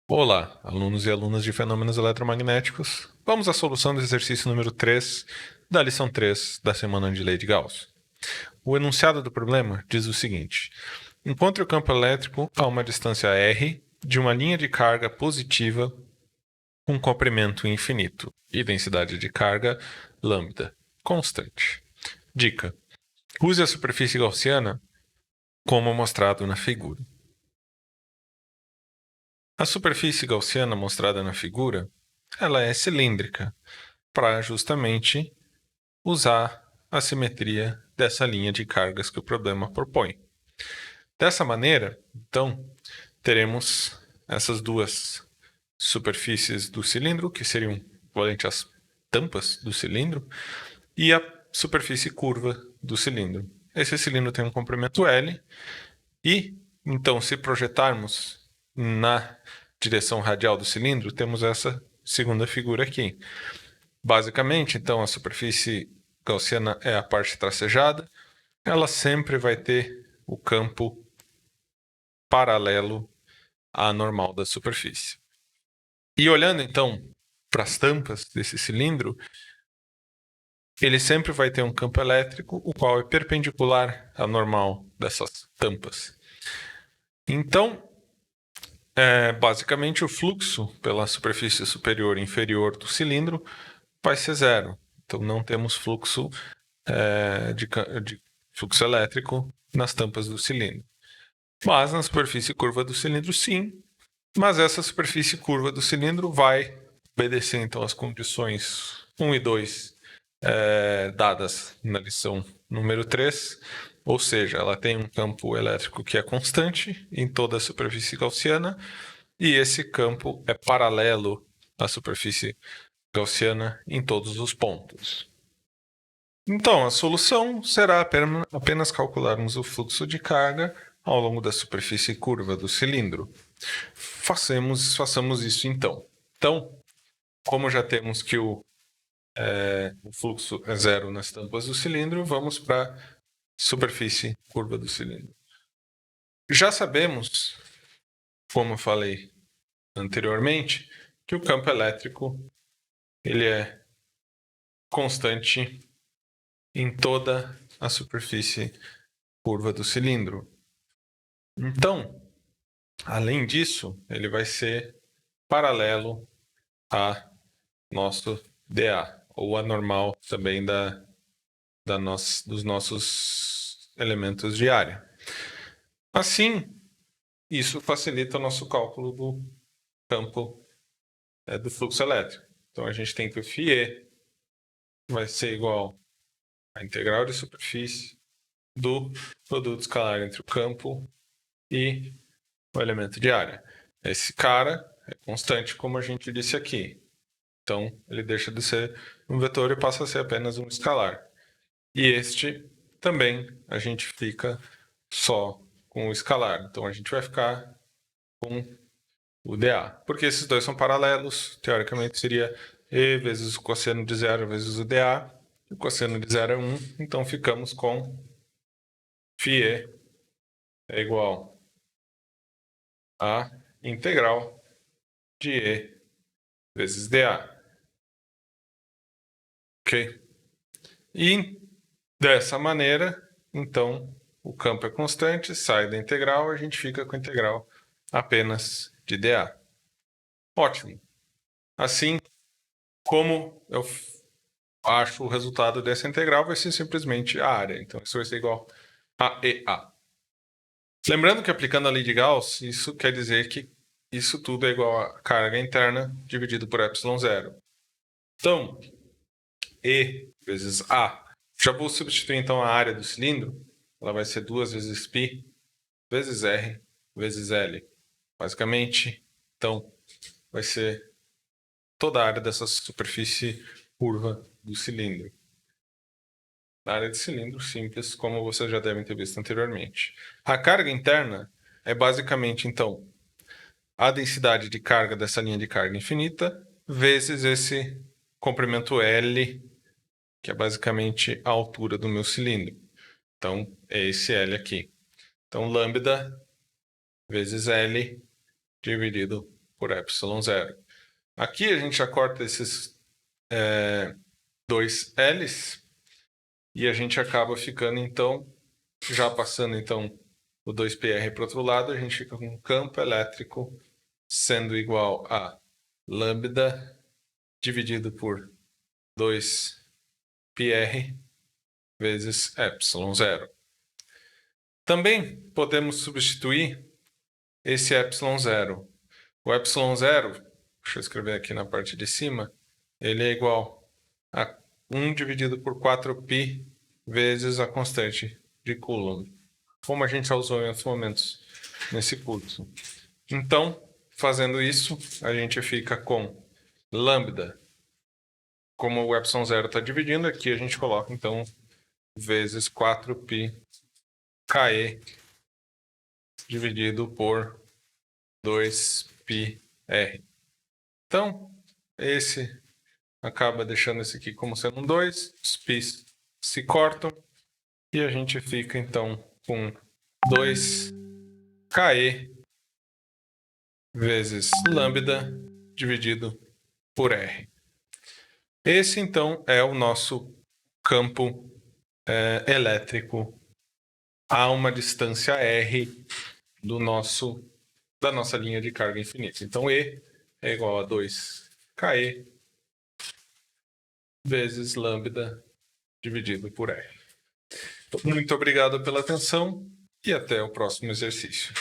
Olá, alunos e alunas de fenômenos eletromagnéticos. Vamos à solução do exercício número 3 da lição 3 da semana de Lei de Gauss. O enunciado do problema diz o seguinte: encontre o campo elétrico a uma distância r de uma linha de carga positiva com comprimento infinito e densidade de carga lambda constante. Dica: use a superfície gaussiana como mostrado na figura. A superfície gaussiana mostrada na figura, ela é cilíndrica, para justamente usar a simetria dessa linha de cargas que o problema propõe. Dessa maneira, então, teremos essas duas superfícies do cilindro, que seriam equivalentes às tampas do cilindro, e a superfície curva do cilindro. Esse cilindro tem um comprimento L, e, então, se projetarmos na direção radial do cilindro, temos essa segunda figura aqui. Basicamente, então, a superfície gaussiana é a parte tracejada. Ela sempre vai ter o campo paralelo à normal da superfície. E olhando, então, para as tampas desse cilindro, ele sempre vai ter um campo elétrico, o qual é perpendicular à normal dessas tampas. Então, basicamente, o fluxo pela superfície superior e inferior do cilindro vai ser zero. Então, não temos fluxo de fluxo elétrico nas tampas do cilindro. Mas na superfície curva do cilindro, sim. Mas essa superfície curva do cilindro vai obedecer, então, às condições 1 e 2 dadas na lição número 3. Ou seja, ela tem um campo elétrico que é constante em toda a superfície gaussiana, e esse campo é paralelo à superfície gaussiana em todos os pontos. Então, a solução será apenas calcularmos o fluxo de carga ao longo da superfície curva do cilindro. Façamos isso então. Então, como já temos que o fluxo é zero nas tampas do cilindro, vamos para a superfície curva do cilindro. Já sabemos, como eu falei anteriormente, que o campo elétrico ele é constante em toda a superfície curva do cilindro. Então, além disso, ele vai ser paralelo a nosso dA, ou a normal também dos nossos elementos de área. Assim, isso facilita o nosso cálculo do campo do fluxo elétrico. Então, a gente tem que o φE vai ser igual à integral de superfície do produto escalar entre o campo e o elemento de área. Esse cara é constante, como a gente disse aqui. Então, ele deixa de ser um vetor e passa a ser apenas um escalar. E este também a gente fica só com o escalar. Então, a gente vai ficar com o dA. Porque esses dois são paralelos, teoricamente seria E vezes o cosseno de zero vezes o dA. O cosseno de zero é 1, então ficamos com φE é igual a integral de E vezes dA. Ok? E dessa maneira, então, o campo é constante, sai da integral, a gente fica com a integral apenas de dA. Ótimo. Assim, como eu acho o resultado dessa integral, vai ser simplesmente a área. Então, isso vai ser igual a EA. Lembrando que aplicando a lei de Gauss, isso quer dizer que isso tudo é igual a carga interna dividido por ε0. Então, E vezes A. Já vou substituir então a área do cilindro. Ela vai ser 2 vezes π vezes R vezes L. Basicamente, então, vai ser toda a área dessa superfície curva do cilindro. Na área de cilindro simples, como vocês já devem ter visto anteriormente. A carga interna é basicamente, então, a densidade de carga dessa linha de carga infinita vezes esse comprimento L, que é basicamente a altura do meu cilindro. Então, é esse L aqui. Então, lambda vezes L dividido por por ε0. Aqui a gente já corta esses dois L's e a gente acaba ficando, então, já passando então o 2πr para o outro lado, a gente fica com um campo elétrico sendo igual a lambda dividido por 2πr vezes ε0. Também podemos substituir esse ε0. O ε0, deixa eu escrever aqui na parte de cima, ele é igual a 1 dividido por 4π vezes a constante de Coulomb, como a gente já usou em outros momentos nesse curso. Então, fazendo isso, a gente fica com lambda, como o ε0 está dividindo, aqui a gente coloca, então, vezes 4π KE dividido por 2πr. Então, esse acaba deixando esse aqui como sendo um 2, os π's se cortam e a gente fica então com 2KE vezes lambda dividido por R. Esse então é o nosso campo elétrico a uma distância R da nossa linha de carga infinita. Então E é igual a 2KE vezes lambda dividido por R. Muito obrigado pela atenção e até o próximo exercício.